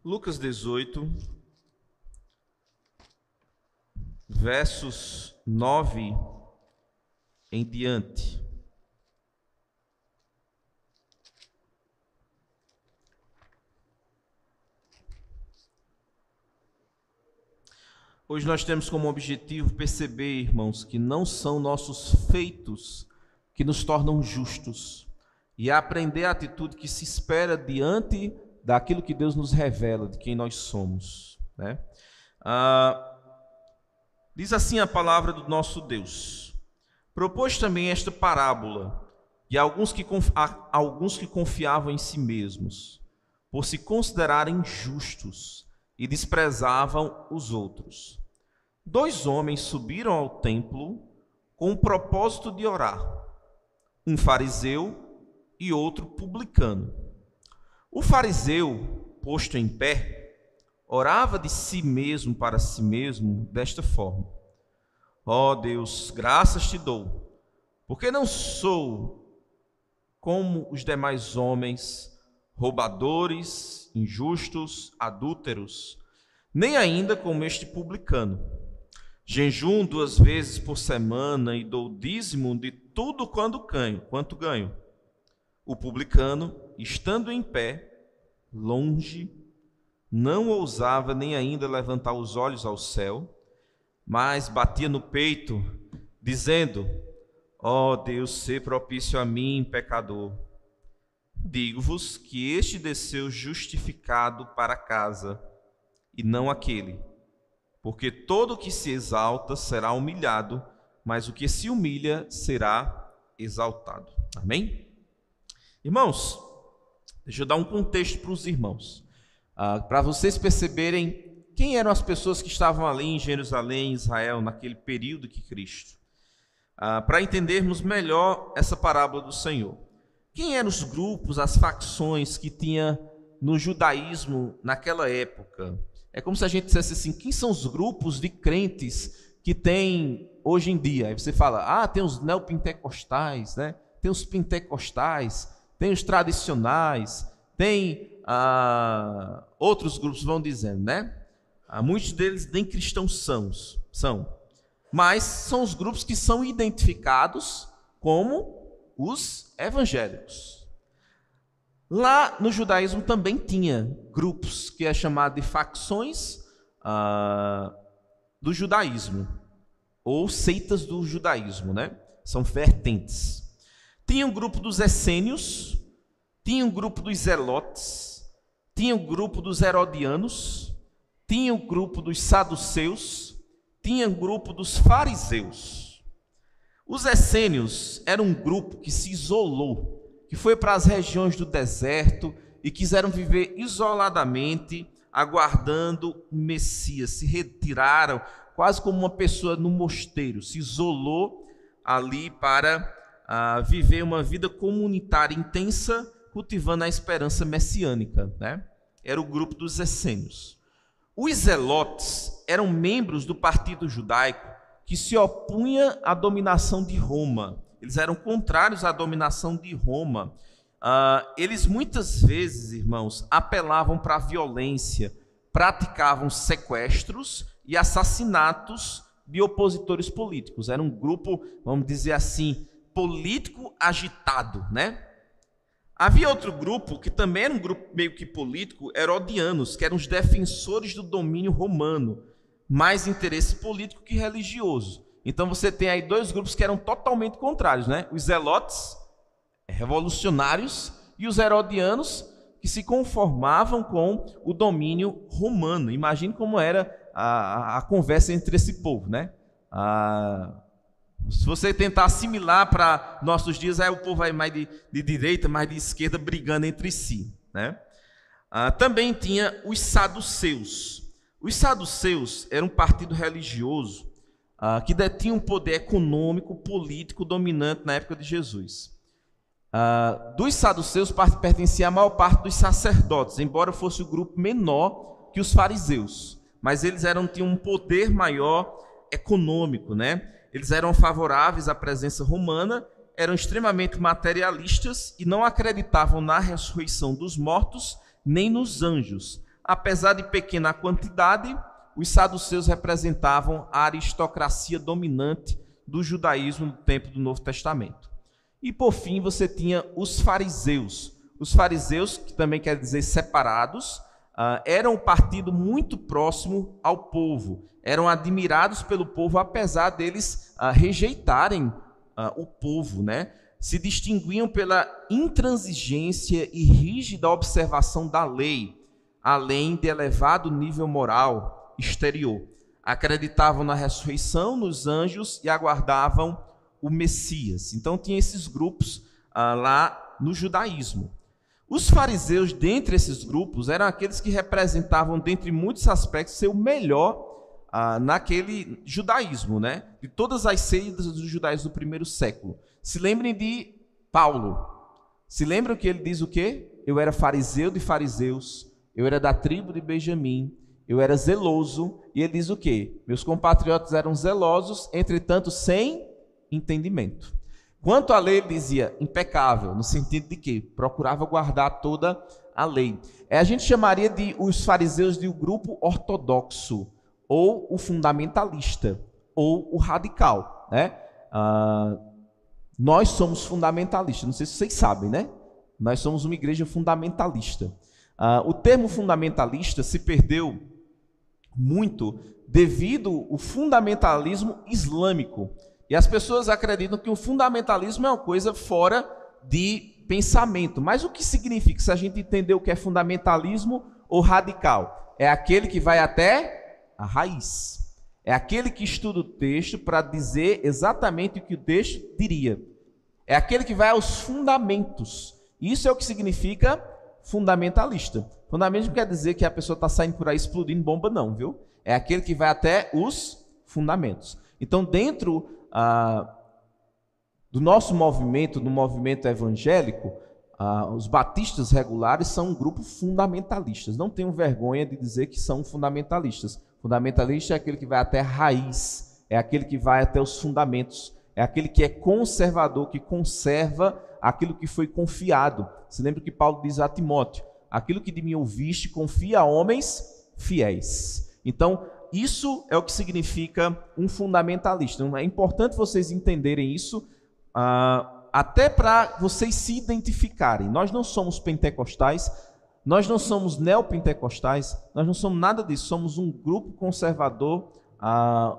Lucas 18, versos 9 em diante. Hoje nós temos como objetivo perceber, irmãos, que não são nossos feitos que nos tornam justos, e aprender a atitude que se espera diante daquilo que Deus nos revela, de quem nós somos, né? Diz assim a palavra do nosso Deus: propôs também esta parábola, e alguns que confiavam em si mesmos, por se considerarem justos, e desprezavam os outros. 2 homens subiram ao templo com o propósito de orar, um fariseu e outro publicano. O fariseu, posto em pé, orava de si mesmo para si mesmo desta forma: ó Deus, graças te dou, porque não sou como os demais homens, roubadores, injustos, adúlteros, nem ainda como este publicano. Jejum 2 vezes por semana e dou dízimo de tudo quanto ganho. O publicano, estando em pé, longe, não ousava nem ainda levantar os olhos ao céu, mas batia no peito, dizendo: ó Deus, sê propício a mim, pecador. Digo-vos que este desceu justificado para casa, e não aquele. Porque todo o que se exalta será humilhado, mas o que se humilha será exaltado. Amém? Irmãos, deixa eu dar um contexto para os irmãos, para vocês perceberem quem eram as pessoas que estavam ali em Jerusalém, em Israel, naquele período que Cristo, para entendermos melhor essa parábola do Senhor. Quem eram os grupos, as facções que tinha no judaísmo naquela época? É como se a gente dissesse assim: quem são os grupos de crentes que tem hoje em dia? Aí você fala: tem os neopentecostais, né? Tem os pentecostais, tem os tradicionais, tem outros grupos, vão dizendo, né? Muitos deles nem cristãos são, mas são os grupos que são identificados como os evangélicos. Lá no judaísmo também tinha grupos que é chamado de facções do judaísmo, ou seitas do judaísmo, né? São vertentes. Tinha o grupo dos essênios, tinha o grupo dos zelotes, tinha o grupo dos herodianos, tinha o grupo dos saduceus, tinha o grupo dos fariseus. Os essênios eram um grupo que se isolou, que foi para as regiões do deserto e quiseram viver isoladamente, aguardando o Messias. Se retiraram quase como uma pessoa no mosteiro, se isolou ali para viver uma vida comunitária intensa, cultivando a esperança messiânica, né? Era o grupo dos essênios. Os zelotes eram membros do partido judaico que se opunha à dominação de Roma. Eles eram contrários à dominação de Roma. Eles muitas vezes, irmãos, apelavam para a violência, praticavam sequestros e assassinatos de opositores políticos. Era um grupo, vamos dizer assim, político agitado, né? Havia outro grupo, que também era um grupo meio que político, herodianos, que eram os defensores do domínio romano, mais interesse político que religioso. Então você tem aí 2 grupos que eram totalmente contrários, né? Os zelotes, revolucionários, e os herodianos, que se conformavam com o domínio romano. Imagine como era a conversa entre esse povo, né? Se você tentar assimilar para nossos dias, aí o povo vai mais de direita, mais de esquerda, brigando entre si, né? Também tinha os saduceus. Os saduceus eram um partido religioso que detinha um poder econômico, político dominante na época de Jesus. Dos saduceus pertencia a maior parte dos sacerdotes, embora fosse o grupo menor que os fariseus, mas eles tinham um poder maior econômico, né? Eles eram favoráveis à presença romana, eram extremamente materialistas e não acreditavam na ressurreição dos mortos nem nos anjos. apesar de pequena quantidade, os saduceus representavam a aristocracia dominante do judaísmo no tempo do Novo Testamento. E por fim você tinha os fariseus. Os fariseus, que também quer dizer separados, eram um partido muito próximo ao povo. Eram admirados pelo povo, apesar deles rejeitarem o povo, né? Se distinguiam pela intransigência e rígida observação da lei, além de elevado nível moral exterior. Acreditavam na ressurreição, nos anjos e aguardavam o Messias. Então tinha esses grupos lá no judaísmo. Os fariseus, dentre esses grupos, eram aqueles que representavam, dentre muitos aspectos, ser o melhor naquele judaísmo, né? De todas as seitas dos judaísmos do primeiro século. Se lembrem de Paulo. Se lembram que ele diz o quê? Eu era fariseu de fariseus, eu era da tribo de Benjamim, eu era zeloso. E ele diz o quê? Meus compatriotas eram zelosos, entretanto sem entendimento. Quanto à lei, ele dizia impecável, no sentido de que procurava guardar toda a lei. A gente chamaria de os fariseus de um grupo ortodoxo, ou o fundamentalista, ou o radical, né? Nós somos fundamentalistas, não sei se vocês sabem, né? Nós somos uma igreja fundamentalista. O termo fundamentalista se perdeu muito devido ao fundamentalismo islâmico. E as pessoas acreditam que o fundamentalismo é uma coisa fora de pensamento. Mas o que significa, se a gente entender o que é fundamentalismo ou radical? É aquele que vai até a raiz. É aquele que estuda o texto para dizer exatamente o que o texto diria. É aquele que vai aos fundamentos. Isso é o que significa fundamentalista. Fundamentalista não quer dizer que a pessoa está saindo por aí explodindo bomba, não, viu? É aquele que vai até os fundamentos. Então, dentro do nosso movimento, do movimento evangélico, os batistas regulares são um grupo fundamentalista. Não tenham vergonha de dizer que são fundamentalistas. Fundamentalista é aquele que vai até a raiz, é aquele que vai até os fundamentos, é aquele que é conservador, que conserva aquilo que foi confiado. Se lembra que Paulo diz a Timóteo: aquilo que de mim ouviste, confia a homens fiéis. Então, isso é o que significa um fundamentalista. É importante vocês entenderem isso, até para vocês se identificarem. Nós não somos pentecostais, nós não somos neopentecostais, nós não somos nada disso. Somos um grupo conservador,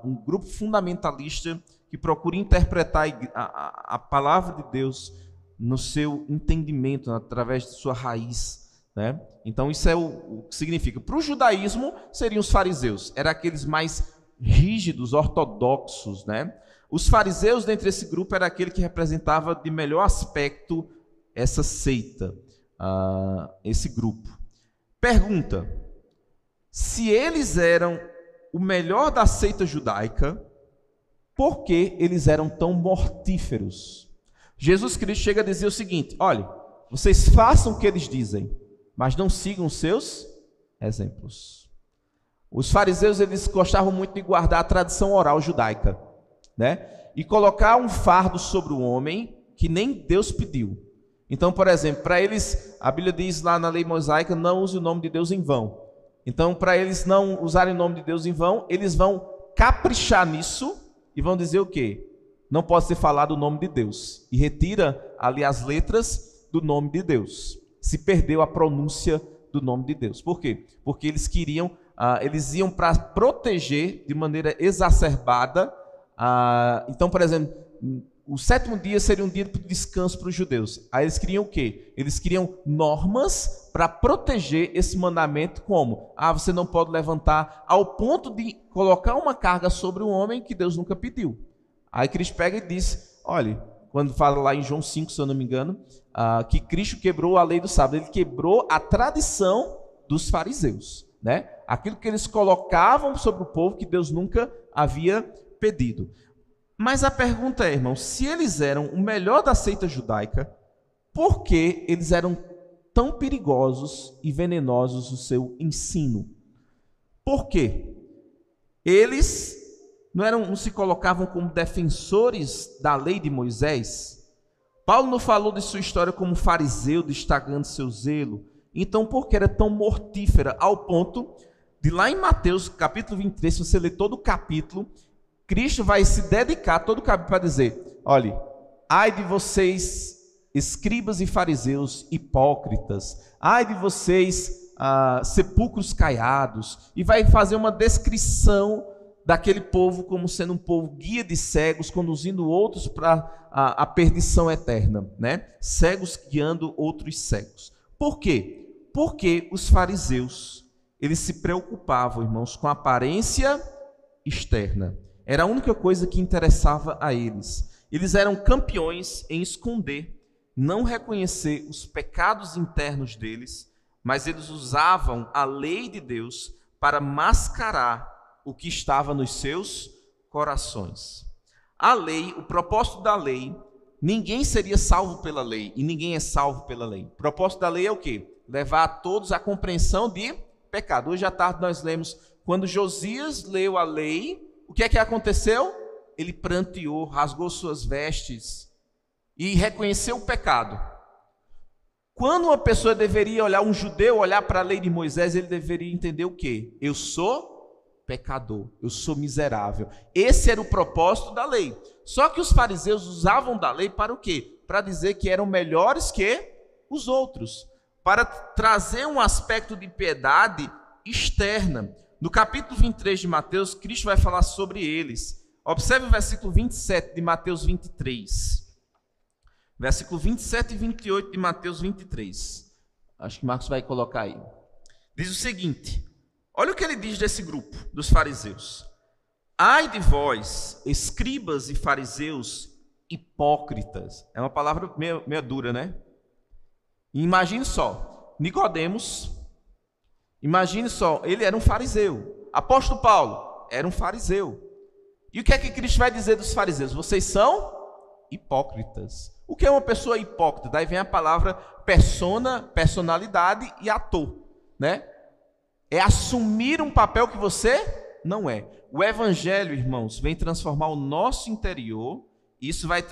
um grupo fundamentalista que procura interpretar a palavra de Deus no seu entendimento, através de sua raiz, né? Então isso é o que significa. Para o judaísmo seriam os fariseus, eram aqueles mais rígidos, ortodoxos, né? Os fariseus, dentre esse grupo, era aquele que representava de melhor aspecto essa seita, esse grupo. Pergunta: se eles eram o melhor da seita judaica, por que eles eram tão mortíferos? Jesus Cristo chega a dizer o seguinte: olha, vocês façam o que eles dizem, mas não sigam os seus exemplos. Os fariseus, eles gostavam muito de guardar a tradição oral judaica, né? E colocar um fardo sobre o homem que nem Deus pediu. Então, por exemplo, para eles, a Bíblia diz lá na lei mosaica: não use o nome de Deus em vão. Então, para eles não usarem o nome de Deus em vão, eles vão caprichar nisso e vão dizer o quê? Não pode ser falado o nome de Deus. E retira ali as letras do nome de Deus. Se perdeu a pronúncia do nome de Deus. Por quê? Porque eles queriam, eles iam para proteger de maneira exacerbada. Então, por exemplo, o sétimo dia seria um dia de descanso para os judeus. Aí eles queriam o quê? Eles queriam normas para proteger esse mandamento, como? Você não pode levantar, ao ponto de colocar uma carga sobre o homem que Deus nunca pediu. Aí Cristo pega e diz, olha, quando fala lá em João 5, se eu não me engano, que Cristo quebrou a lei do sábado, ele quebrou a tradição dos fariseus, né? Aquilo que eles colocavam sobre o povo que Deus nunca havia pedido. Mas a pergunta é, irmão, se eles eram o melhor da seita judaica, por que eles eram tão perigosos e venenosos no seu ensino? Por quê? Eles não se colocavam como defensores da lei de Moisés? Paulo não falou de sua história como fariseu, destacando seu zelo, Então, por que era tão mortífera? Ao ponto de lá em Mateus, capítulo 23, se você ler todo o capítulo, Cristo vai se dedicar todo o capítulo para dizer: olhe, ai de vocês, escribas e fariseus hipócritas, ai de vocês, sepulcros caiados, e vai fazer uma descrição daquele povo como sendo um povo guia de cegos, conduzindo outros para a perdição eterna, né? Cegos guiando outros cegos. Por quê? Porque os fariseus, eles se preocupavam, irmãos, com a aparência externa. Era a única coisa que interessava a eles. Eles eram campeões em esconder, não reconhecer os pecados internos deles, mas eles usavam a lei de Deus para mascarar o que estava nos seus corações. A lei, o propósito da lei, ninguém seria salvo pela lei e ninguém é salvo pela lei. O propósito da lei é o quê? Levar a todos à compreensão de pecado. Hoje à tarde nós lemos, quando Josias leu a lei, o que é que aconteceu? Ele pranteou, rasgou suas vestes e reconheceu o pecado. Quando uma pessoa deveria olhar, um judeu olhar para a lei de Moisés, ele deveria entender o quê? Eu sou pecador, eu sou miserável. Esse era o propósito da lei. Só que os fariseus usavam da lei para o quê? Para dizer que eram melhores que os outros, para trazer um aspecto de piedade externa. No capítulo 23 de Mateus, Cristo vai falar sobre eles. Observe o versículo 27 de Mateus 23. Versículo 27 e 28 de Mateus 23. Acho que Marcos vai colocar aí. Diz o seguinte: olha o que ele diz desse grupo, dos fariseus. Ai de vós, escribas e fariseus hipócritas. É uma palavra meio dura, né? Imagine só, Nicodemos, imagine só, ele era um fariseu. Apóstolo Paulo era um fariseu. E o que é que Cristo vai dizer dos fariseus? Vocês são hipócritas. O que é uma pessoa hipócrita? Daí vem a palavra persona, personalidade e ator, né? É assumir um papel que você não é. O evangelho, irmãos, vem transformar o nosso interior. Isso vai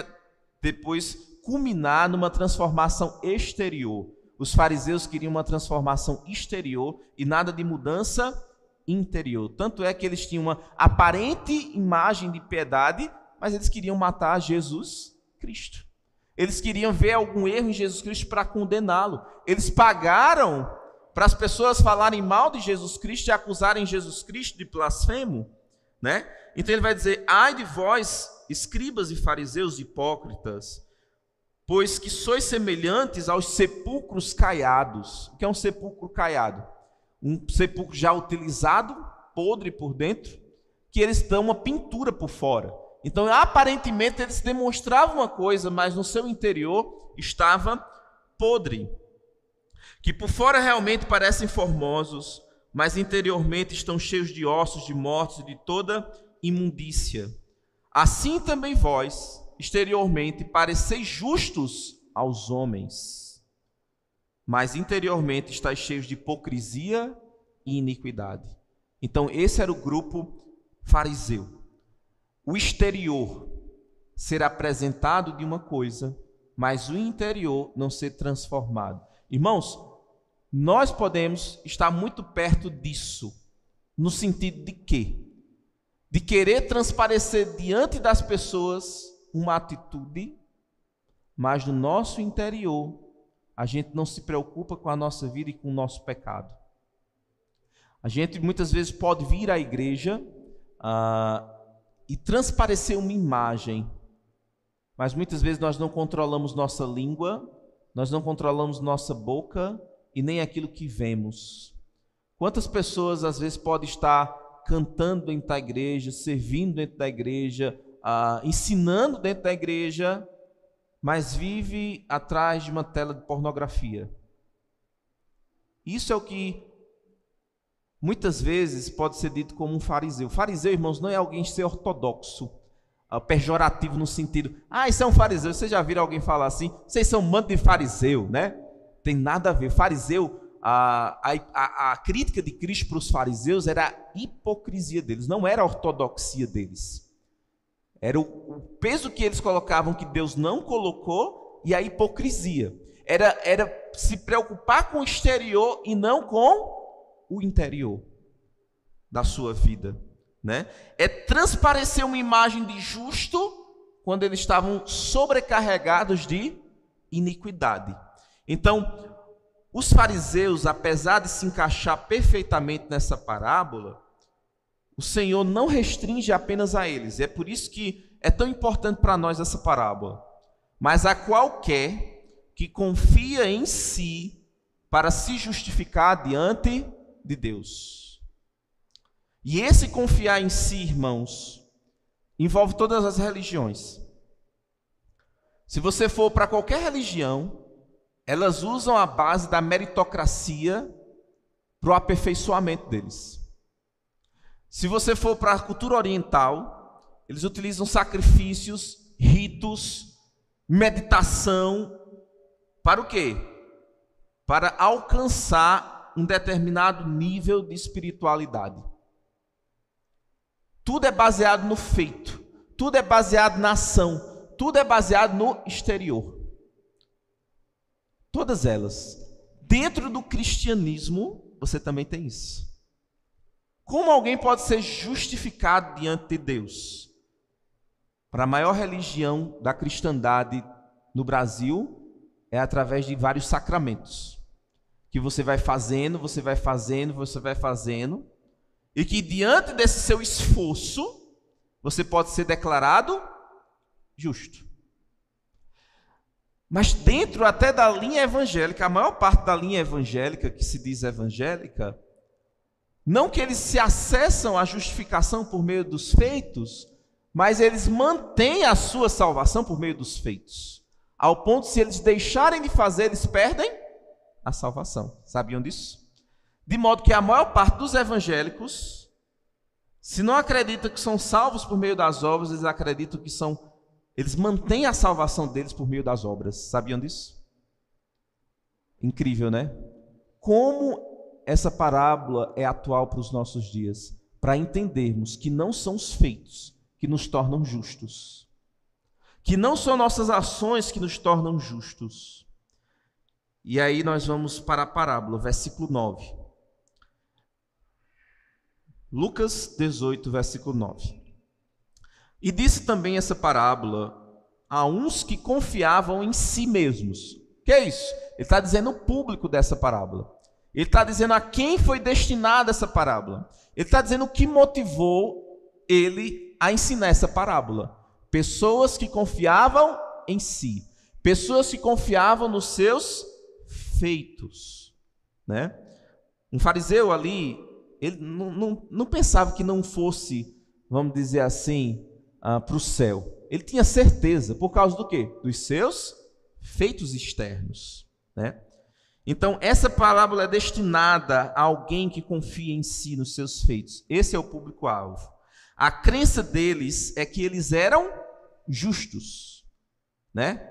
depois culminar numa transformação exterior. Os fariseus queriam uma transformação exterior e nada de mudança interior. Tanto é que eles tinham uma aparente imagem de piedade, mas eles queriam matar Jesus Cristo. Eles queriam ver algum erro em Jesus Cristo para condená-lo. Eles pagaram para as pessoas falarem mal de Jesus Cristo e acusarem Jesus Cristo de blasfemo, né? Então ele vai dizer: ai de vós, escribas e fariseus hipócritas, pois que sois semelhantes aos sepulcros caiados. O que é um sepulcro caiado? Um sepulcro já utilizado, podre por dentro, que eles dão uma pintura por fora. Então, aparentemente, eles demonstravam uma coisa, mas no seu interior estava podre. Que por fora realmente parecem formosos, mas interiormente estão cheios de ossos, de mortos e de toda imundícia. Assim também vós, exteriormente, pareceis justos aos homens, mas interiormente estáis cheios de hipocrisia e iniquidade. Então, esse era o grupo fariseu. O exterior ser apresentado de uma coisa, mas o interior não ser transformado. Irmãos, nós podemos estar muito perto disso, no sentido de quê? De querer transparecer diante das pessoas uma atitude, mas no nosso interior a gente não se preocupa com a nossa vida e com o nosso pecado. A gente muitas vezes pode vir à igreja e transparecer uma imagem, mas muitas vezes nós não controlamos nossa língua, nós não controlamos nossa boca e nem aquilo que vemos. Quantas pessoas às vezes podem estar cantando dentro da igreja, servindo dentro da igreja, ensinando dentro da igreja, mas vive atrás de uma tela de pornografia. Isso é o que muitas vezes pode ser dito como um fariseu. Fariseu, irmãos, não é alguém ser ortodoxo, pejorativo no sentido, isso é um fariseu. Vocês já viram alguém falar assim? Vocês são um bando de fariseu, né? Tem nada a ver. Fariseu, a crítica de Cristo para os fariseus era a hipocrisia deles, não era a ortodoxia deles. Era o peso que eles colocavam que Deus não colocou e a hipocrisia. era se preocupar com o exterior e não com o interior da sua vida, né? É transparecer uma imagem de justo quando eles estavam sobrecarregados de iniquidade. Então, os fariseus, apesar de se encaixar perfeitamente nessa parábola, o Senhor não restringe apenas a eles. É por isso que é tão importante para nós essa parábola. Mas a qualquer que confia em si para se justificar diante de Deus. E esse confiar em si, irmãos, envolve todas as religiões. Se você for para qualquer religião, elas usam a base da meritocracia para o aperfeiçoamento deles. Se você for para a cultura oriental, eles utilizam sacrifícios, ritos, meditação, para o quê? Para alcançar um determinado nível de espiritualidade. Tudo é baseado no feito, tudo é baseado na ação, tudo é baseado no exterior. Todas elas. Dentro do cristianismo, você também tem isso. Como alguém pode ser justificado diante de Deus? Para a maior religião da cristandade no Brasil, é através de vários sacramentos. Que você vai fazendo, você vai fazendo, você vai fazendo. E que diante desse seu esforço, você pode ser declarado justo. Mas dentro até da linha evangélica, a maior parte da linha evangélica, que se diz evangélica, não que eles se acessam à justificação por meio dos feitos, mas eles mantêm a sua salvação por meio dos feitos. Ao ponto, se eles deixarem de fazer, eles perdem a salvação. Sabiam disso? De modo que a maior parte dos evangélicos, se não acreditam que são salvos por meio das obras, eles acreditam que eles mantêm a salvação deles por meio das obras. Sabiam disso? Incrível, né? Como essa parábola é atual para os nossos dias, para entendermos que não são os feitos que nos tornam justos, que não são nossas ações que nos tornam justos. E aí nós vamos para a parábola, versículo 9. Lucas 18, versículo 9. E disse também essa parábola a uns que confiavam em si mesmos. O que é isso? Ele está dizendo o público dessa parábola. Ele está dizendo a quem foi destinada essa parábola. Ele está dizendo o que motivou ele a ensinar essa parábola. Pessoas que confiavam em si. Pessoas que confiavam nos seus feitos, né? Um fariseu ali, ele não pensava que não fosse, vamos dizer assim, para o céu. Ele tinha certeza, por causa do quê? Dos seus feitos externos, né? Então, essa parábola é destinada a alguém que confia em si, nos seus feitos. Esse é o público-alvo. A crença deles é que eles eram justos, né?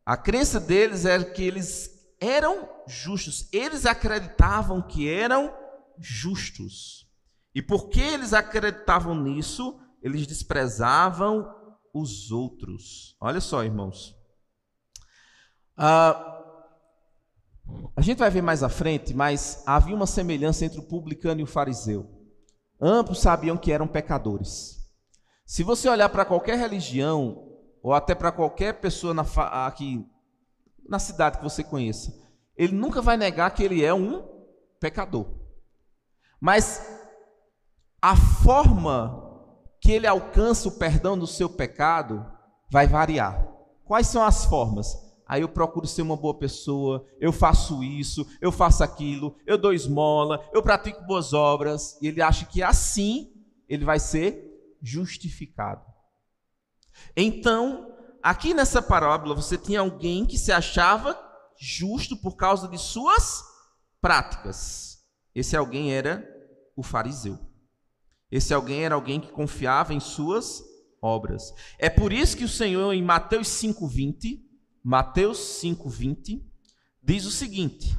A crença deles era que eles eram justos. Eles acreditavam que eram justos. E porque eles acreditavam nisso, eles desprezavam os outros. Olha só, irmãos. A gente vai ver mais à frente, mas havia uma semelhança entre o publicano e o fariseu. Ambos sabiam que eram pecadores. Se você olhar para qualquer religião, ou até para qualquer pessoa aqui na cidade que você conheça, ele nunca vai negar que ele é um pecador. Mas a forma que ele alcança o perdão do seu pecado vai variar. Quais são as formas? Aí eu procuro ser uma boa pessoa, eu faço isso, eu faço aquilo, eu dou esmola, eu pratico boas obras, e ele acha que assim ele vai ser justificado. Então, aqui nessa parábola, você tinha alguém que se achava justo por causa de suas práticas. Esse alguém era o fariseu. Esse alguém era alguém que confiava em suas obras. É por isso que o Senhor, em Mateus 5:20, diz o seguinte: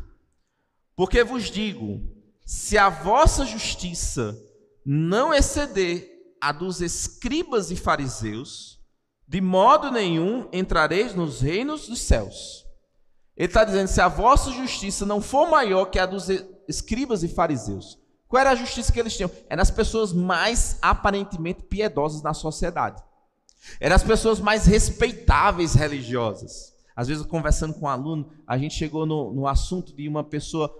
porque vos digo, se a vossa justiça não exceder a dos escribas e fariseus, de modo nenhum entrareis nos reinos dos céus. Ele está dizendo, se a vossa justiça não for maior que a dos escribas e fariseus. Qual era a justiça que eles tinham? Eram as pessoas mais aparentemente piedosas na sociedade. Eram as pessoas mais respeitáveis religiosas. Às vezes, conversando com um aluno, a gente chegou no assunto de uma pessoa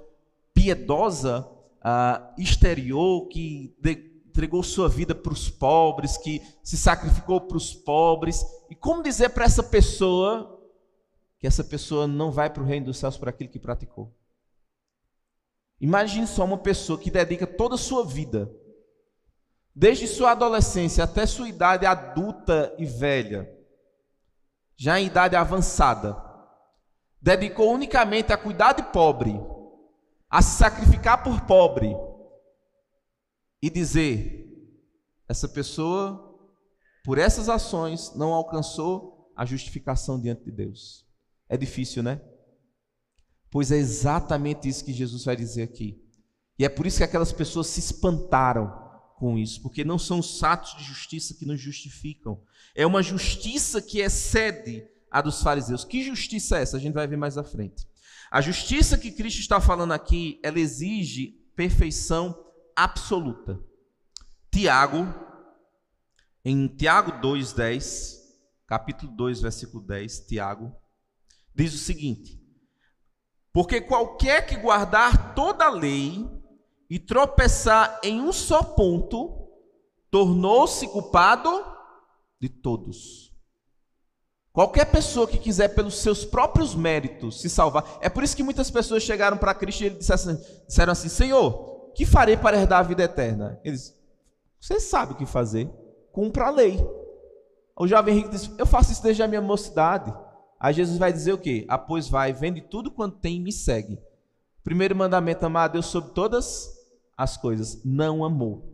piedosa, exterior, que entregou sua vida para os pobres, que se sacrificou para os pobres. E como dizer para essa pessoa que essa pessoa não vai para o reino dos céus por aquilo que praticou? Imagine só uma pessoa que dedica toda a sua vida, desde sua adolescência até sua idade adulta e velha, já em idade avançada, dedicou unicamente a cuidar de pobre, a se sacrificar por pobre, e dizer, essa pessoa, por essas ações, não alcançou a justificação diante de Deus. É difícil, né? Pois é exatamente isso que Jesus vai dizer aqui. E é por isso que aquelas pessoas se espantaram com isso, porque não são os atos de justiça que nos justificam. É uma justiça que excede a dos fariseus. Que justiça é essa? A gente vai ver mais à frente. A justiça que Cristo está falando aqui, ela exige perfeição absoluta. Tiago, em Tiago 2:10, capítulo 2, versículo 10, Tiago, diz o seguinte: porque qualquer que guardar toda a lei e tropeçar em um só ponto, tornou-se culpado de todos. Qualquer pessoa que quiser pelos seus próprios méritos se salvar, é por isso que muitas pessoas chegaram para Cristo e disseram assim, Senhor, que farei para herdar a vida eterna? Eles, você sabe o que fazer, cumpra a lei. O jovem rico disse, eu faço isso desde a minha mocidade. Aí Jesus vai dizer o quê? Pois vai, vende tudo quanto tem e me segue. Primeiro mandamento, amar a Deus sobre todas as coisas. Não amou.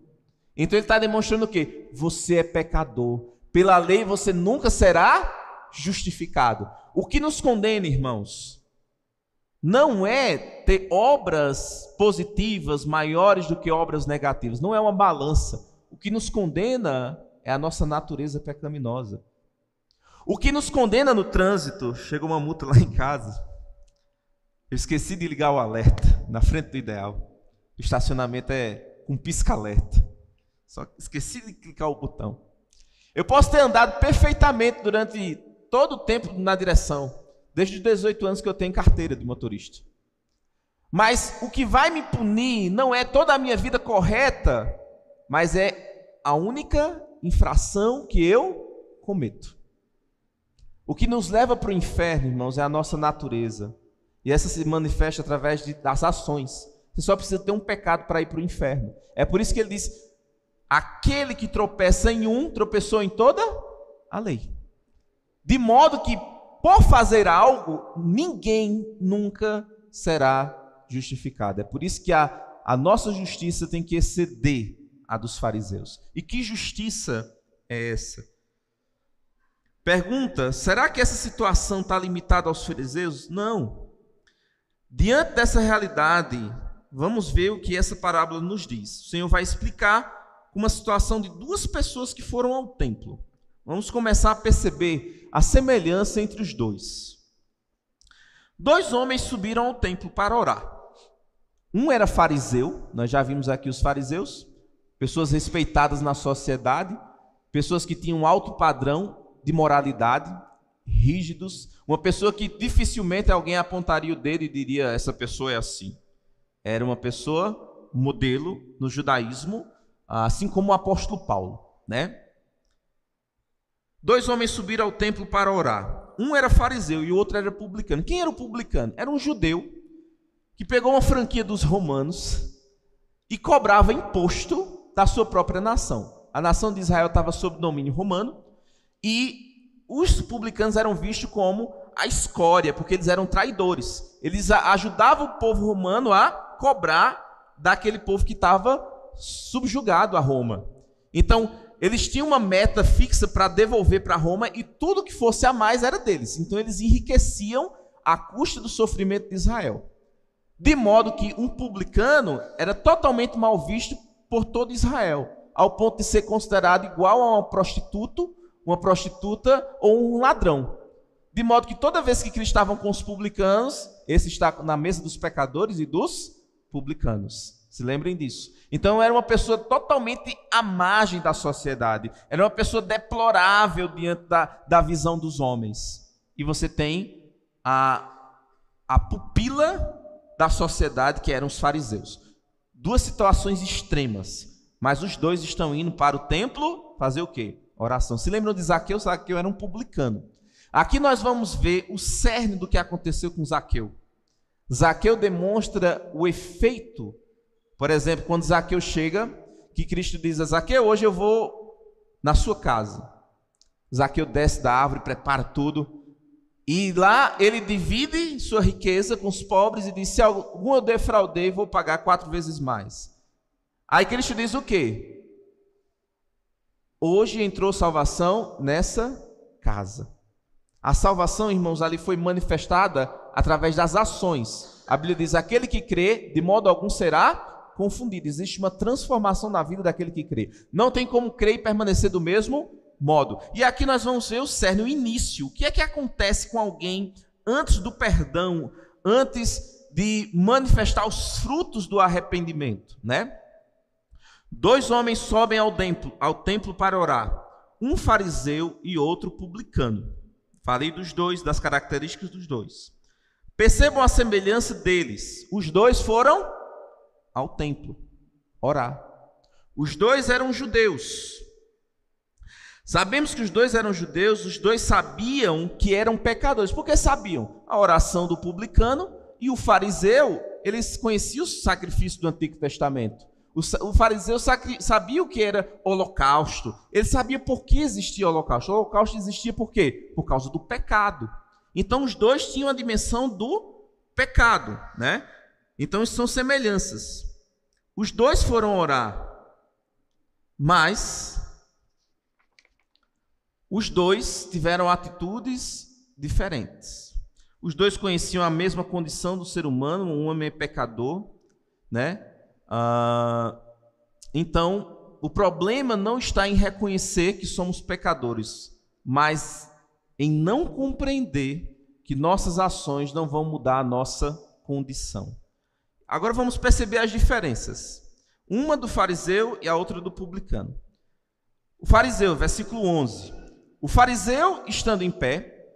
Então ele está demonstrando o quê? Você é pecador. Pela lei você nunca será justificado. O que nos condena, irmãos, não é ter obras positivas maiores do que obras negativas. Não é uma balança. O que nos condena é a nossa natureza pecaminosa. O que nos condena no trânsito, chegou uma multa lá em casa, eu esqueci de ligar o alerta na frente do ideal. O estacionamento é com pisca-alerta. Só esqueci de clicar o botão. Eu posso ter andado perfeitamente durante todo o tempo na direção, desde os 18 anos que eu tenho carteira de motorista. Mas o que vai me punir não é toda a minha vida correta, mas é a única infração que eu cometo. O que nos leva para o inferno, irmãos, é a nossa natureza. E essa se manifesta através das ações. Você só precisa ter um pecado para ir para o inferno. É por isso que ele diz, aquele que tropeça em um, tropeçou em toda a lei. De modo que, por fazer algo, ninguém nunca será justificado. É por isso que a nossa justiça tem que exceder a dos fariseus. E que justiça é essa? Pergunta, será que essa situação está limitada aos fariseus? Não. Diante dessa realidade, vamos ver o que essa parábola nos diz. O Senhor vai explicar uma situação de duas pessoas que foram ao templo. Vamos começar a perceber a semelhança entre os dois. Dois homens subiram ao templo para orar. Um era fariseu, nós já vimos aqui os fariseus, pessoas respeitadas na sociedade, pessoas que tinham um alto padrão de moralidade, rígidos, uma pessoa que dificilmente alguém apontaria o dedo e diria, essa pessoa é assim. Era uma pessoa modelo no judaísmo, assim como o apóstolo Paulo, né? Dois homens subiram ao templo para orar. Um era fariseu e o outro era publicano. Quem era o publicano? Era um judeu que pegou uma franquia dos romanos e cobrava imposto da sua própria nação. A nação de Israel estava sob domínio romano e os publicanos eram vistos como a escória, porque eles eram traidores. Eles ajudavam o povo romano a cobrar daquele povo que estava subjugado a Roma. Então, eles tinham uma meta fixa para devolver para Roma e tudo que fosse a mais era deles. Então, eles enriqueciam à custa do sofrimento de Israel. De modo que um publicano era totalmente mal visto por todo Israel, ao ponto de ser considerado igual a uma prostituta ou um ladrão. De modo que toda vez que Cristo estava com os publicanos, esse está na mesa dos pecadores e dos publicanos. Se lembrem disso. Então era uma pessoa totalmente à margem da sociedade. Era uma pessoa deplorável diante da visão dos homens. E você tem a pupila da sociedade, que eram os fariseus. Duas situações extremas. Mas os dois estão indo para o templo fazer o quê? Oração. Se lembram de Zaqueu? Zaqueu era um publicano. Aqui nós vamos ver o cerne do que aconteceu com Zaqueu. Zaqueu demonstra o efeito. Por exemplo, quando Zaqueu chega, que Cristo diz a Zaqueu: hoje eu vou na sua casa. Zaqueu desce da árvore, prepara tudo. E lá ele divide sua riqueza com os pobres e diz: se algum eu defraudei, vou pagar 4 vezes mais. Aí Cristo diz o quê? Hoje entrou salvação nessa casa. A salvação, irmãos, ali foi manifestada através das ações. A Bíblia diz: aquele que crê, de modo algum será confundido. Existe uma transformação na vida daquele que crê. Não tem como crer e permanecer do mesmo modo. E aqui nós vamos ver o cerne, o início. O que é que acontece com alguém antes do perdão, antes de manifestar os frutos do arrependimento, né? 2 homens sobem ao templo para orar. Um fariseu e outro publicano. Falei dos dois, das características dos dois. Percebam a semelhança deles. Os dois foram ao templo orar. Os dois eram judeus. Sabemos que os dois eram judeus, os dois sabiam que eram pecadores. Por que sabiam? A oração do publicano e o fariseu, eles conheciam os sacrifícios do Antigo Testamento. O fariseu sabia o que era holocausto. Ele sabia por que existia holocausto. O holocausto existia por quê? Por causa do pecado. Então os dois tinham a dimensão do pecado, né? Então isso são semelhanças. Os dois foram orar, mas os dois tiveram atitudes diferentes. Os dois conheciam a mesma condição do ser humano, um homem pecador, né? Então, o problema não está em reconhecer que somos pecadores, mas em não compreender que nossas ações não vão mudar a nossa condição. Agora vamos perceber as diferenças. Uma do fariseu e a outra do publicano. O fariseu, versículo 11. O fariseu, estando em pé,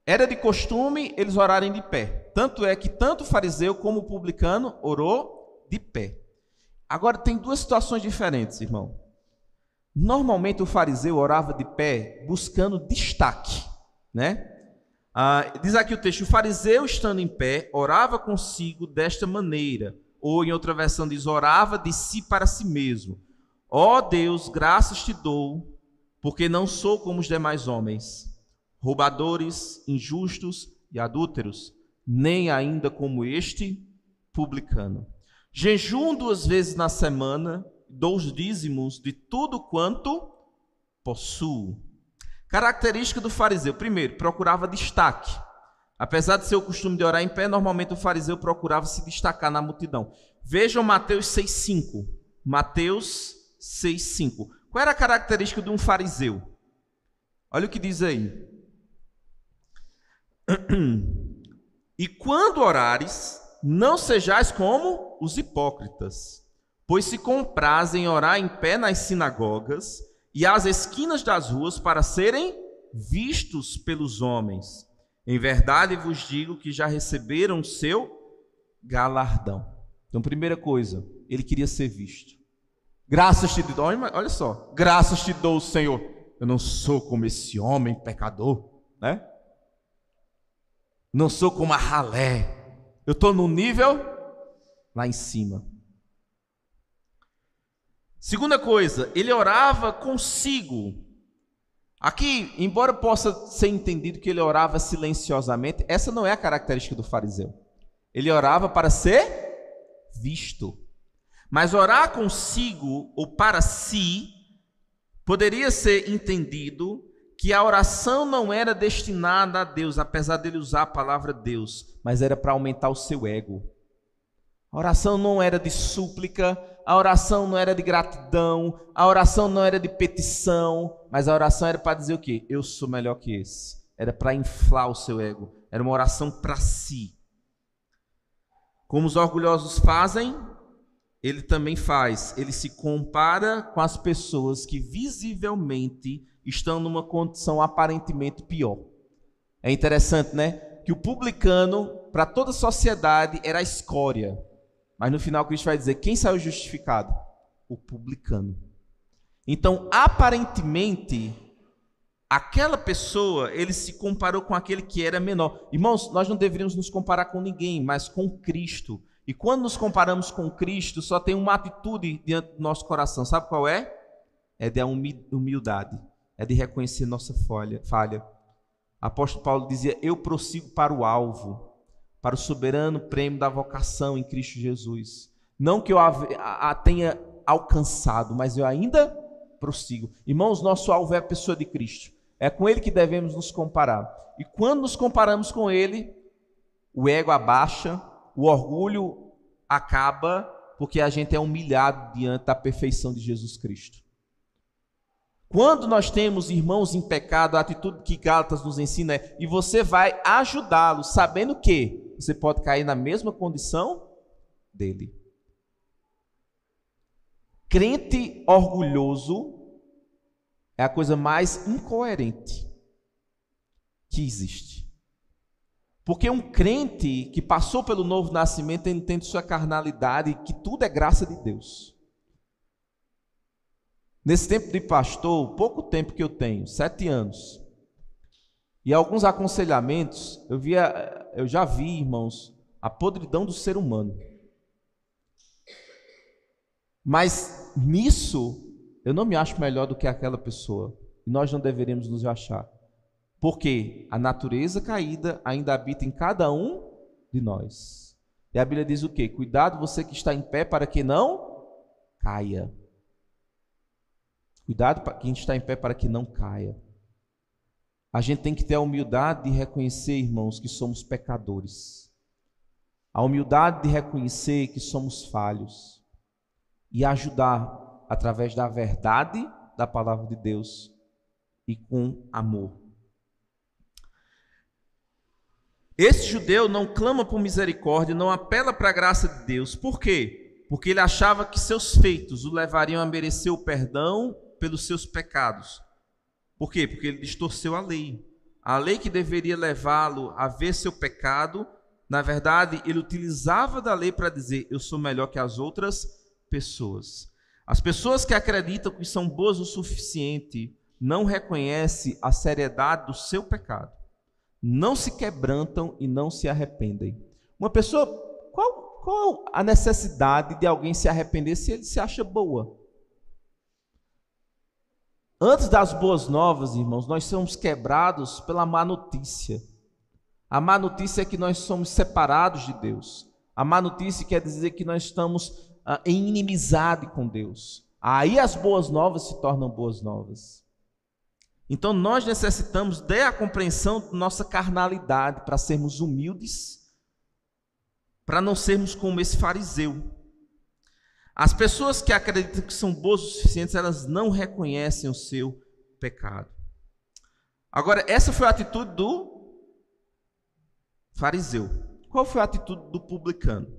era de costume eles orarem de pé. Tanto é que tanto o fariseu como o publicano orou de pé. Agora tem 2 situações diferentes, irmão. Normalmente o fariseu orava de pé buscando destaque, né? Diz aqui o texto: o fariseu, estando em pé, orava consigo desta maneira, ou em outra versão diz: orava de si para si mesmo. Ó Deus, graças te dou, porque não sou como os demais homens, roubadores, injustos e adúlteros, nem ainda como este publicano. Jejuo 2 vezes na semana, dou os dízimos de tudo quanto possuo. Característica do fariseu: primeiro, procurava destaque. Apesar de ser o costume de orar em pé, normalmente o fariseu procurava se destacar na multidão. Vejam Mateus 6,5. Mateus 6,5. Qual era a característica de um fariseu? Olha o que diz aí. E quando orares, não sejais como os hipócritas, pois se comprazem em orar em pé nas sinagogas e às esquinas das ruas para serem vistos pelos homens. Em verdade vos digo que já receberam o seu galardão. Então, primeira coisa, ele queria ser visto. Graças te dou, olha só, graças te dou, Senhor. Eu não sou como esse homem pecador, né? Não sou como a ralé. Eu estou no nível lá em cima. Segunda coisa, ele orava consigo. Aqui, embora possa ser entendido que ele orava silenciosamente, essa não é a característica do fariseu. Ele orava para ser visto. Mas orar consigo ou para si poderia ser entendido que a oração não era destinada a Deus, apesar dele usar a palavra Deus, mas era para aumentar o seu ego. A oração não era de súplica, a oração não era de gratidão, a oração não era de petição, mas a oração era para dizer o quê? Eu sou melhor que esse. era para inflar o seu ego, era uma oração para si. Como os orgulhosos fazem, ele também faz, ele se compara com as pessoas que visivelmente estão numa condição aparentemente pior. É interessante, né? Que o publicano, para toda a sociedade, era a escória. Mas no final Cristo vai dizer, quem saiu justificado? O publicano. Então, aparentemente, aquela pessoa, ele se comparou com aquele que era menor. Irmãos, nós não deveríamos nos comparar com ninguém, mas com Cristo. E quando nos comparamos com Cristo, só tem uma atitude diante do nosso coração. Sabe qual é? É de humildade. É de reconhecer nossa falha. Apóstolo Paulo dizia, eu prossigo para o alvo, para o soberano prêmio da vocação em Cristo Jesus. Não que eu a tenha alcançado, mas eu ainda prossigo. Irmãos, nosso alvo é a pessoa de Cristo. É com Ele que devemos nos comparar. E quando nos comparamos com Ele, o ego abaixa, o orgulho acaba, porque a gente é humilhado diante da perfeição de Jesus Cristo. Quando nós temos irmãos em pecado, a atitude que Gálatas nos ensina é, e você vai ajudá-los, sabendo que você pode cair na mesma condição dele. Crente orgulhoso é a coisa mais incoerente que existe. Porque um crente que passou pelo novo nascimento, ele entende sua carnalidade, que tudo é graça de Deus. Nesse tempo de pastor, pouco tempo que eu tenho, 7 anos, e alguns aconselhamentos, eu já vi, irmãos, a podridão do ser humano. Mas nisso, eu não me acho melhor do que aquela pessoa. E nós não deveríamos nos achar. Porque a natureza caída ainda habita em cada um de nós. E a Bíblia diz o quê? Cuidado você que está em pé para que não caia. Cuidado para quem está em pé para que não caia. A gente tem que ter a humildade de reconhecer, irmãos, que somos pecadores. A humildade de reconhecer que somos falhos. E ajudar através da verdade da palavra de Deus e com amor. Esse judeu não clama por misericórdia, não apela para a graça de Deus. Por quê? Porque ele achava que seus feitos o levariam a merecer o perdão pelos seus pecados. Por quê? Porque ele distorceu a lei. A lei que deveria levá-lo a ver seu pecado, na verdade, ele utilizava da lei para dizer, eu sou melhor que as outras pessoas. As pessoas que acreditam que são boas o suficiente não reconhecem a seriedade do seu pecado. Não se quebrantam e não se arrependem. Uma pessoa, qual a necessidade de alguém se arrepender se ele se acha boa? Antes das boas novas, irmãos, nós somos quebrados pela má notícia. A má notícia é que nós somos separados de Deus. A má notícia quer dizer que nós estamos em inimizade com Deus. Aí as boas novas se tornam boas novas. Então nós necessitamos da compreensão da nossa carnalidade para sermos humildes, para não sermos como esse fariseu. As pessoas que acreditam que são boas o suficiente, elas não reconhecem o seu pecado. Agora, essa foi a atitude do fariseu. Qual foi a atitude do publicano?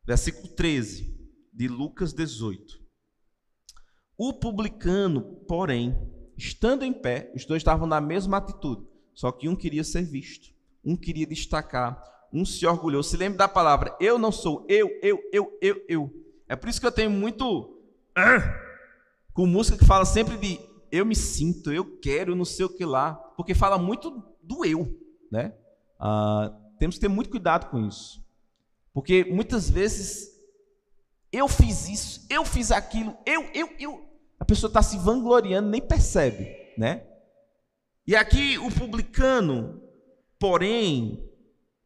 Versículo 13 de Lucas 18. O publicano, porém, estando em pé, os dois estavam na mesma atitude, só que um queria ser visto, um queria destacar, um se orgulhou. Se lembra da palavra, eu não sou, eu. É por isso que eu tenho muito com música que fala sempre de eu me sinto, eu quero, não sei o que lá, porque fala muito do eu, né? Temos que ter muito cuidado com isso, porque muitas vezes eu fiz isso, eu fiz aquilo, eu. A pessoa está se vangloriando, nem percebe, né? E aqui o publicano, porém,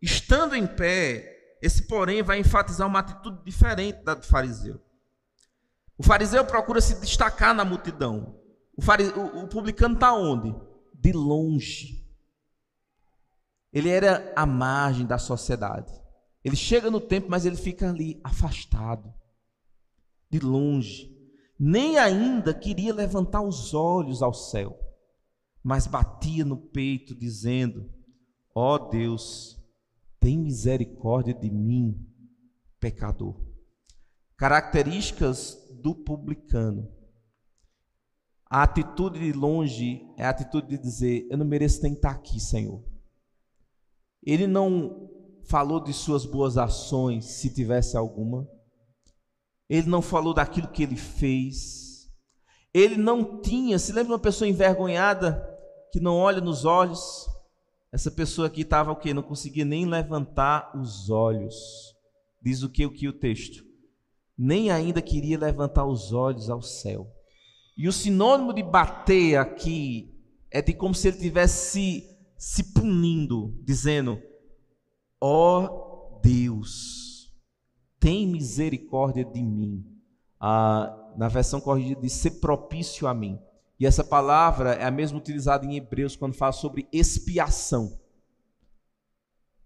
estando em pé, esse porém vai enfatizar uma atitude diferente da do fariseu. O fariseu procura se destacar na multidão. O publicano está onde? De longe. Ele era à margem da sociedade. Ele chega no templo, mas ele fica ali, afastado, de longe. Nem ainda queria levantar os olhos ao céu, mas batia no peito, dizendo: ó Deus, tem misericórdia de mim, pecador. Características do publicano. A atitude de longe é a atitude de dizer: eu não mereço nem estar aqui, Senhor. Ele não falou de suas boas ações, se tivesse alguma. Ele não falou daquilo que ele fez. Ele não tinha, se lembra de uma pessoa envergonhada, que não olha nos olhos? Essa pessoa aqui estava o quê? Não conseguia nem levantar os olhos. Diz o que o texto? Nem ainda queria levantar os olhos ao céu. E o sinônimo de bater aqui é de como se ele estivesse se punindo, dizendo: ó Deus, tem misericórdia de mim. Na versão corrigida diz: ser propício a mim. E essa palavra é a mesma utilizada em Hebreus quando fala sobre expiação.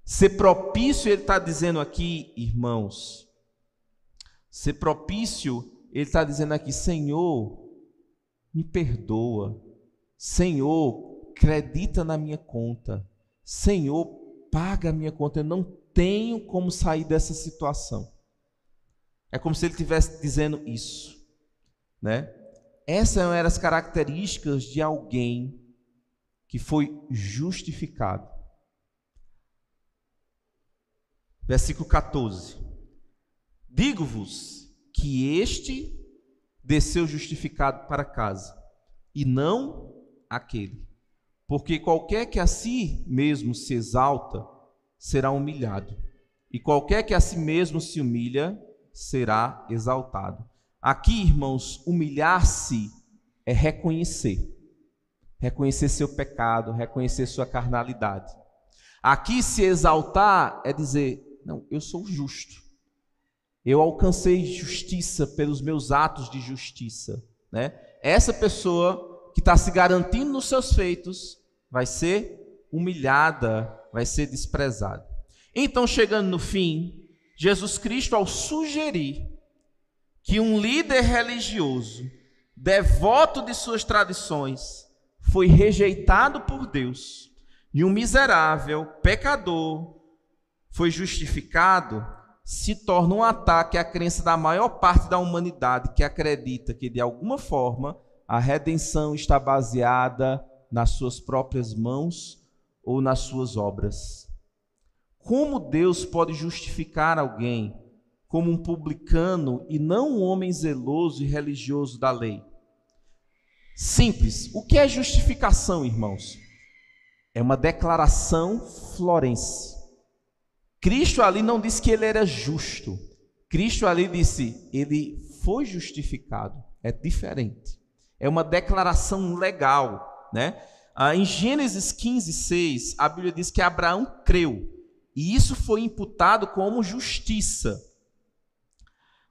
Ser propício, ele está dizendo aqui, irmãos, ser propício, ele está dizendo aqui: Senhor, me perdoa. Senhor, acredita na minha conta. Senhor, paga a minha conta. Eu não tenho como sair dessa situação. É como se ele estivesse dizendo isso, né? Essas eram as características de alguém que foi justificado. Versículo 14. Digo-vos que este desceu justificado para casa, e não aquele. Porque qualquer que a si mesmo se exalta, será humilhado. E qualquer que a si mesmo se humilha, será exaltado. Aqui, irmãos, humilhar-se é reconhecer. Reconhecer seu pecado, reconhecer sua carnalidade. Aqui, se exaltar é dizer: não, eu sou justo. Eu alcancei justiça pelos meus atos de justiça, né? Essa pessoa que está se garantindo nos seus feitos vai ser humilhada, vai ser desprezada. Então, chegando no fim, Jesus Cristo, ao sugerir que um líder religioso, devoto de suas tradições, foi rejeitado por Deus, e um miserável, pecador, foi justificado, se torna um ataque à crença da maior parte da humanidade, que acredita que, de alguma forma, a redenção está baseada nas suas próprias mãos ou nas suas obras. Como Deus pode justificar alguém como um publicano e não um homem zeloso e religioso da lei? Simples. O que é justificação, irmãos? É uma declaração florense. Cristo ali não disse que ele era justo. Cristo ali disse: ele foi justificado. É diferente. É uma declaração legal, né? Em Gênesis 15:6, a Bíblia diz que Abraão creu, e isso foi imputado como justiça.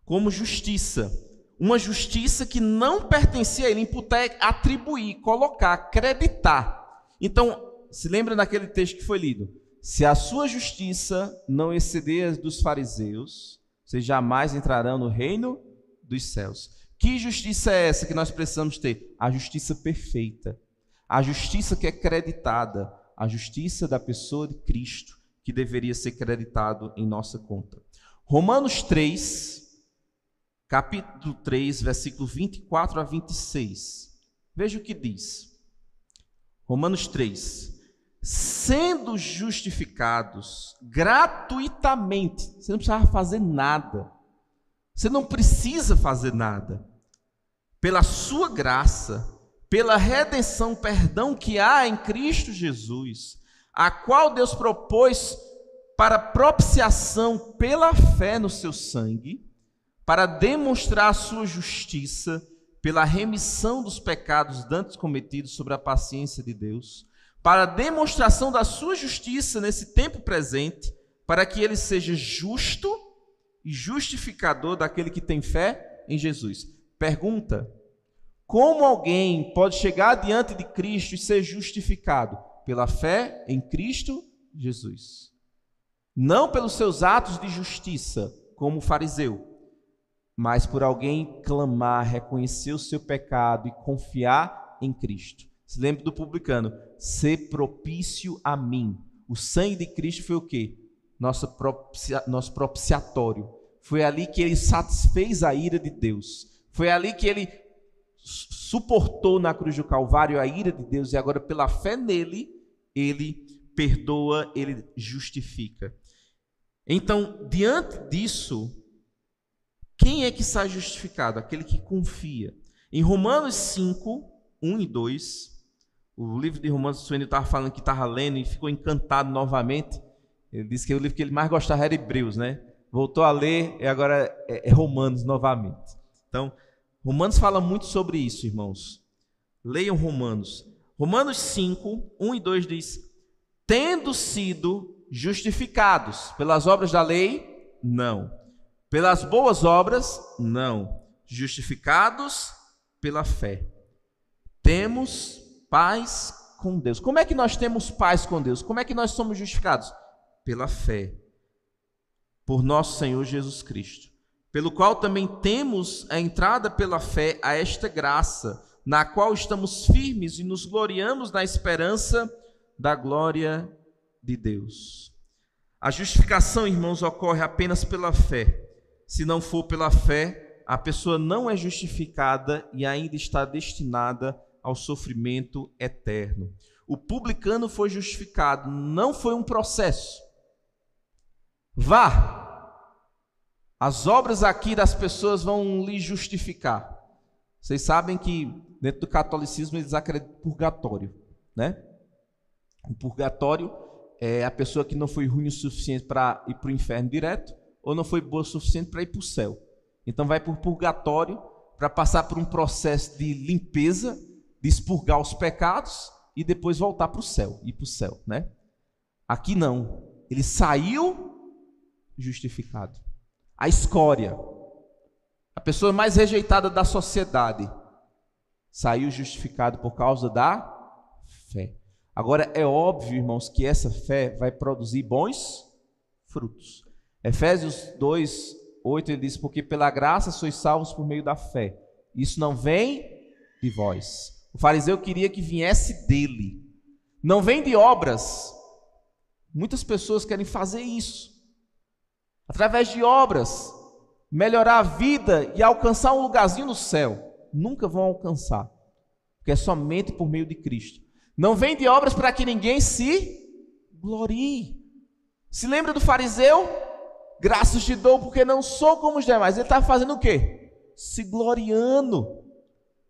Como justiça. Uma justiça que não pertencia a ele, imputar é atribuir, colocar, acreditar. Então, se lembra daquele texto que foi lido? Se a sua justiça não exceder as dos fariseus, vocês jamais entrarão no reino dos céus. Que justiça é essa que nós precisamos ter? A justiça perfeita. A justiça que é creditada. A justiça da pessoa de Cristo, que deveria ser creditado em nossa conta. Romanos 3, capítulo 3, versículo 24 a 26. Veja o que diz. Romanos 3. Sendo justificados gratuitamente, você não precisava fazer nada. Você não precisa fazer nada. Pela sua graça, pela redenção, perdão que há em Cristo Jesus, a qual Deus propôs para propiciação pela fé no seu sangue, para demonstrar a sua justiça pela remissão dos pecados dantes cometidos sobre a paciência de Deus, para a demonstração da sua justiça nesse tempo presente, para que ele seja justo e justificador daquele que tem fé em Jesus. Pergunta: como alguém pode chegar diante de Cristo e ser justificado? Pela fé em Cristo Jesus. Não pelos seus atos de justiça, como o fariseu, mas por alguém clamar, reconhecer o seu pecado e confiar em Cristo. Se lembre do publicano, ser propício a mim. O sangue de Cristo foi o quê? Nosso propiciatório. Foi ali que ele satisfez a ira de Deus. Foi ali que ele suportou na cruz do Calvário a ira de Deus, e agora pela fé nele, ele perdoa, ele justifica. Então, diante disso, quem é que sai justificado? Aquele que confia. Em Romanos 5, 1 e 2, o livro de Romanos, o Suênio estava falando que estava lendo e ficou encantado novamente. Ele disse que o livro que ele mais gostava era Hebreus, né? Voltou a ler e agora é Romanos novamente. Então, Romanos fala muito sobre isso, irmãos. Leiam Romanos. Romanos 5, 1 e 2 diz: tendo sido justificados pelas obras da lei? Não. Pelas boas obras? Não. Justificados pela fé. Temos paz com Deus. Como é que nós temos paz com Deus? Como é que nós somos justificados? Pela fé. Por nosso Senhor Jesus Cristo. Pelo qual também temos a entrada pela fé a esta graça, na qual estamos firmes e nos gloriamos na esperança da glória de Deus. A justificação, irmãos, ocorre apenas pela fé. Se não for pela fé, a pessoa não é justificada e ainda está destinada ao sofrimento eterno. O publicano foi justificado, não foi um processo. Vá! As obras aqui das pessoas vão lhe justificar. Vocês sabem que dentro do catolicismo eles acreditam em purgatório, né? O purgatório é a pessoa que não foi ruim o suficiente para ir para o inferno direto, ou não foi boa o suficiente para ir para o céu. Então vai para o purgatório para passar por um processo de limpeza, de expurgar os pecados e depois voltar para o céu, ir para o céu, né? Aqui não. Ele saiu justificado. A escória, a pessoa mais rejeitada da sociedade, saiu justificado por causa da fé. Agora, é óbvio, irmãos, que essa fé vai produzir bons frutos. Efésios 2, 8, ele diz: porque pela graça sois salvos por meio da fé. Isso não vem de vós. O fariseu queria que viesse dele. Não vem de obras. Muitas pessoas querem fazer isso. Através de obras, melhorar a vida e alcançar um lugarzinho no céu. Nunca vão alcançar, porque é somente por meio de Cristo. Não vem de obras para que ninguém se glorie. Se lembra do fariseu? Graças te dou porque não sou como os demais. Ele está fazendo o quê? Se gloriando.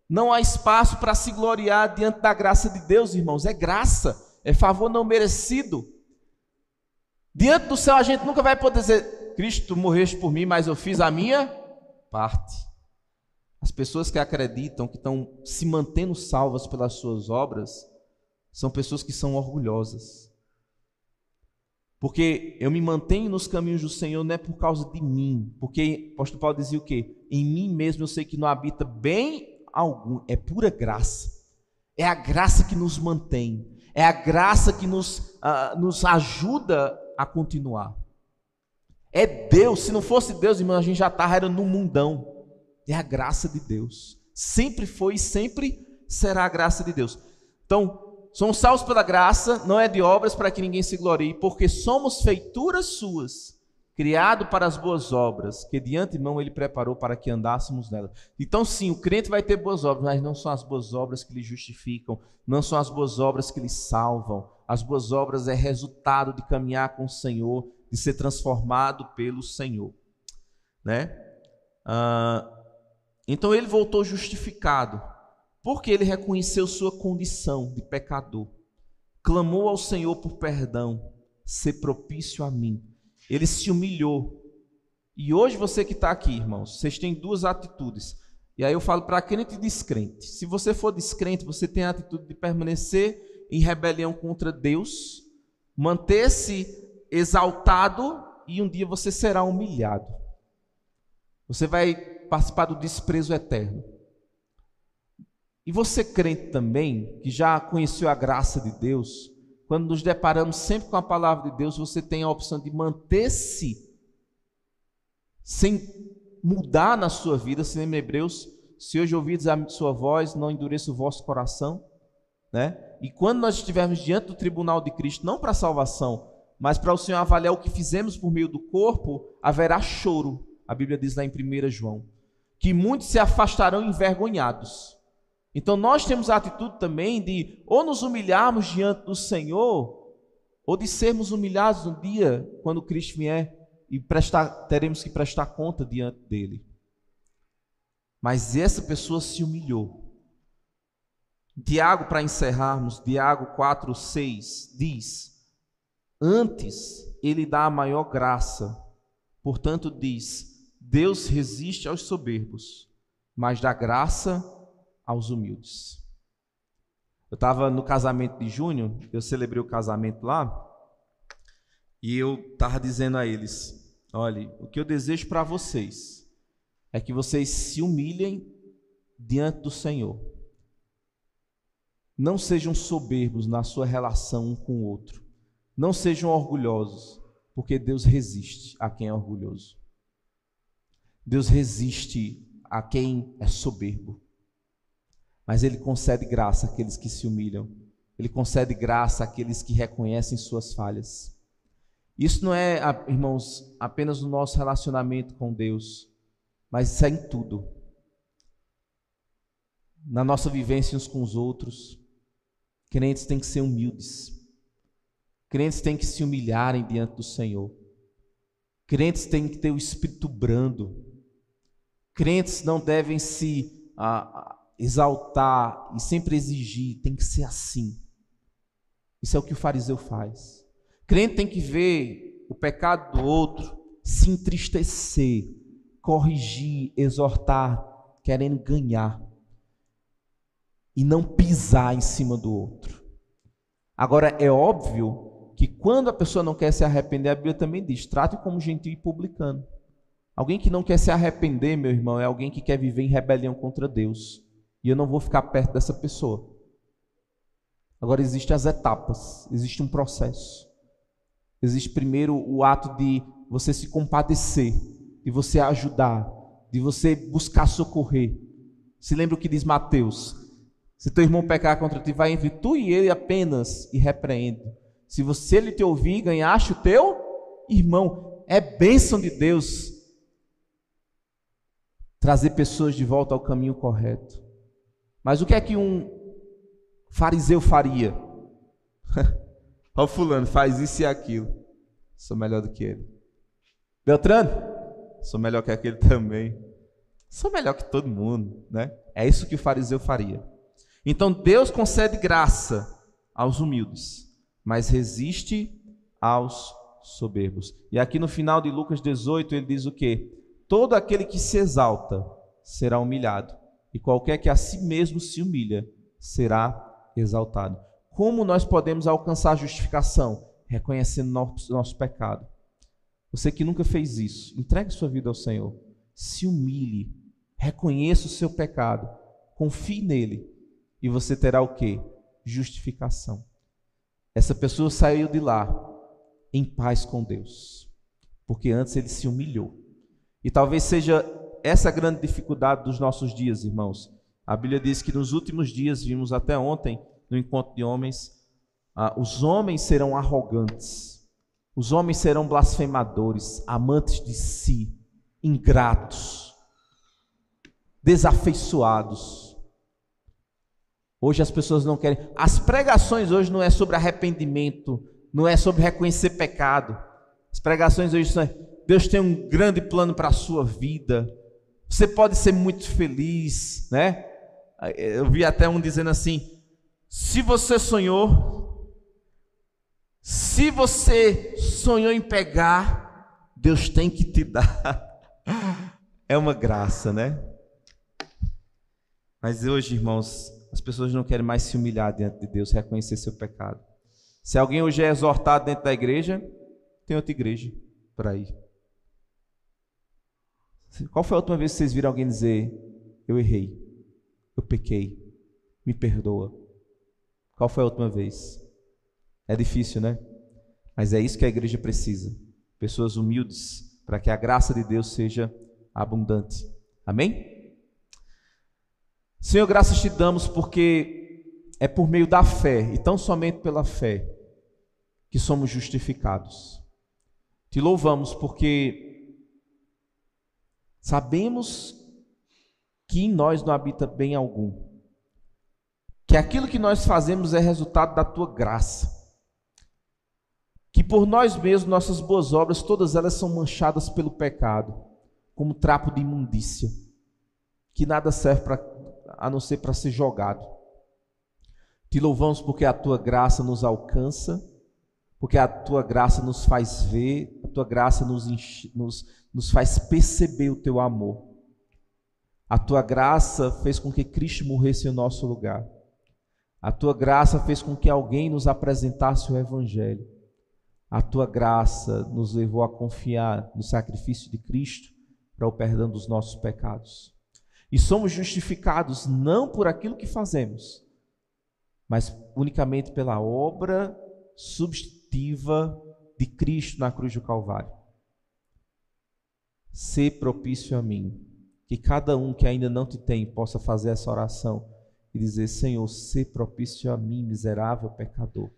Não há espaço para se gloriar diante da graça de Deus, irmãos. É graça, é favor não merecido. Diante do céu a gente nunca vai poder dizer: Cristo, tu morreste por mim, mas eu fiz a minha parte. As pessoas que acreditam que estão se mantendo salvas pelas suas obras são pessoas que são orgulhosas. Porque eu me mantenho nos caminhos do Senhor não é por causa de mim. Porque o apóstolo Paulo dizia o quê? Em mim mesmo eu sei que não habita bem algum. É pura graça. É a graça que nos mantém. É a graça que nos ajuda a continuar. É Deus. Se não fosse Deus, irmão, a gente já estava no mundão. É a graça de Deus. Sempre foi e sempre será a graça de Deus. Então, somos salvos pela graça, não é de obras para que ninguém se glorie, porque somos feituras suas, criado para as boas obras, que de antemão ele preparou para que andássemos nelas. Então sim, o crente vai ter boas obras, mas não são as boas obras que lhe justificam, não são as boas obras que lhe salvam. As boas obras é resultado de caminhar com o Senhor, de ser transformado pelo Senhor, né? Então ele voltou justificado, porque ele reconheceu sua condição de pecador, clamou ao Senhor por perdão, ser propício a mim. Ele se humilhou. E hoje você que está aqui, irmãos, vocês têm duas atitudes. E aí eu falo para crente e descrente. Se você for descrente, você tem a atitude de permanecer em rebelião contra Deus, manter-se exaltado, e um dia você será humilhado. Você vai participar do desprezo eterno. E você crente também, que já conheceu a graça de Deus, quando nos deparamos sempre com a palavra de Deus, você tem a opção de manter-se sem mudar na sua vida. Se lembra Hebreus: se hoje ouvides a sua voz, não endureça o vosso coração. né? E quando nós estivermos diante do tribunal de Cristo, não para salvação, mas para o Senhor avaliar o que fizemos por meio do corpo, haverá choro. A Bíblia diz lá em 1 João, que muitos se afastarão envergonhados. Então nós temos a atitude também de ou nos humilharmos diante do Senhor, ou de sermos humilhados no dia quando Cristo vier e teremos que prestar conta diante dele. Mas essa pessoa se humilhou. Tiago, para encerrarmos, Tiago 4:6 diz: antes ele dá a maior graça, portanto diz, Deus resiste aos soberbos, mas dá graça aos humildes. Eu estava no casamento de Júnior, eu celebrei o casamento lá, e eu estava dizendo a eles: olha, o que eu desejo para vocês é que vocês se humilhem diante do Senhor. Não sejam soberbos na sua relação um com o outro. Não sejam orgulhosos, porque Deus resiste a quem é orgulhoso. Deus resiste a quem é soberbo. Mas Ele concede graça àqueles que se humilham. Ele concede graça àqueles que reconhecem suas falhas. Isso não é, irmãos, apenas no nosso relacionamento com Deus, mas isso é em tudo. Na nossa vivência uns com os outros. Crentes têm que ser humildes. Crentes têm que se humilharem diante do Senhor. Crentes têm que ter o espírito brando. Crentes não devem se exaltar e sempre exigir. Tem que ser assim. Isso é o que o fariseu faz. Crente tem que ver o pecado do outro, se entristecer, corrigir, exortar, querendo ganhar. E não pisar em cima do outro. Agora, é óbvio que quando a pessoa não quer se arrepender, a Bíblia também diz, trate como gentil e publicano. Alguém que não quer se arrepender, meu irmão, é alguém que quer viver em rebelião contra Deus. E eu não vou ficar perto dessa pessoa. Agora, existem as etapas, existe um processo. Existe primeiro o ato de você se compadecer, de você ajudar, de você buscar socorrer. Se lembra o que diz Mateus? Se teu irmão pecar contra ti, vai entre tu e ele apenas e repreende. Se ele te ouvir, ganhaste o teu irmão. É bênção de Deus trazer pessoas de volta ao caminho correto. Mas o que é que um fariseu faria? Ó, fulano, faz isso e aquilo. Sou melhor do que ele. Beltrano? Sou melhor que aquele também. Sou melhor que todo mundo, né? É isso que o fariseu faria. Então Deus concede graça aos humildes, mas resiste aos soberbos. E aqui no final de Lucas 18 ele diz o quê? Todo aquele que se exalta será humilhado, e qualquer que a si mesmo se humilha será exaltado. Como nós podemos alcançar a justificação? Reconhecendo nosso pecado. Você que nunca fez isso, entregue sua vida ao Senhor. Se humilhe, reconheça o seu pecado, confie nele. E você terá o quê? Justificação. Essa pessoa saiu de lá em paz com Deus, porque antes ele se humilhou. E talvez seja essa a grande dificuldade dos nossos dias, irmãos. A Bíblia diz que nos últimos dias, vimos até ontem, no encontro de homens, os homens serão arrogantes, os homens serão blasfemadores, amantes de si, ingratos, desafeiçoados. Hoje as pessoas não querem. As pregações hoje não é sobre arrependimento, não é sobre reconhecer pecado. As pregações hoje são: Deus tem um grande plano para a sua vida. Você pode ser muito feliz, né? Eu vi até um dizendo assim: se você sonhou em pegar, Deus tem que te dar. É uma graça, né? Mas hoje, irmãos, as pessoas não querem mais se humilhar diante de Deus, reconhecer seu pecado. Se alguém hoje é exortado dentro da igreja, tem outra igreja para ir. Qual foi a última vez que vocês viram alguém dizer: eu errei, eu pequei, me perdoa? Qual foi a última vez? É difícil, né? Mas é isso que a igreja precisa. Pessoas humildes, para que a graça de Deus seja abundante. Amém? Senhor, graças te damos porque é por meio da fé, e tão somente pela fé, que somos justificados. Te louvamos porque sabemos que em nós não habita bem algum, que aquilo que nós fazemos é resultado da tua graça, que por nós mesmos, nossas boas obras, todas elas são manchadas pelo pecado, como trapo de imundícia, que nada serve a não ser para ser jogado. Te louvamos porque a tua graça nos alcança, porque a tua graça nos faz ver, a tua graça nos faz perceber o teu amor. A tua graça fez com que Cristo morresse em nosso lugar. A tua graça fez com que alguém nos apresentasse o Evangelho. A tua graça nos levou a confiar no sacrifício de Cristo para o perdão dos nossos pecados. E somos justificados não por aquilo que fazemos, mas unicamente pela obra substitutiva de Cristo na cruz do Calvário. Sê propício a mim, que cada um que ainda não te tem possa fazer essa oração e dizer: Senhor, sê propício a mim, miserável pecador,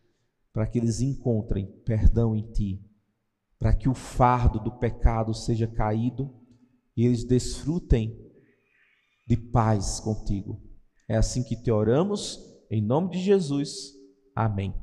para que eles encontrem perdão em ti, para que o fardo do pecado seja caído e eles desfrutem de paz contigo. É assim que te oramos, em nome de Jesus. Amém.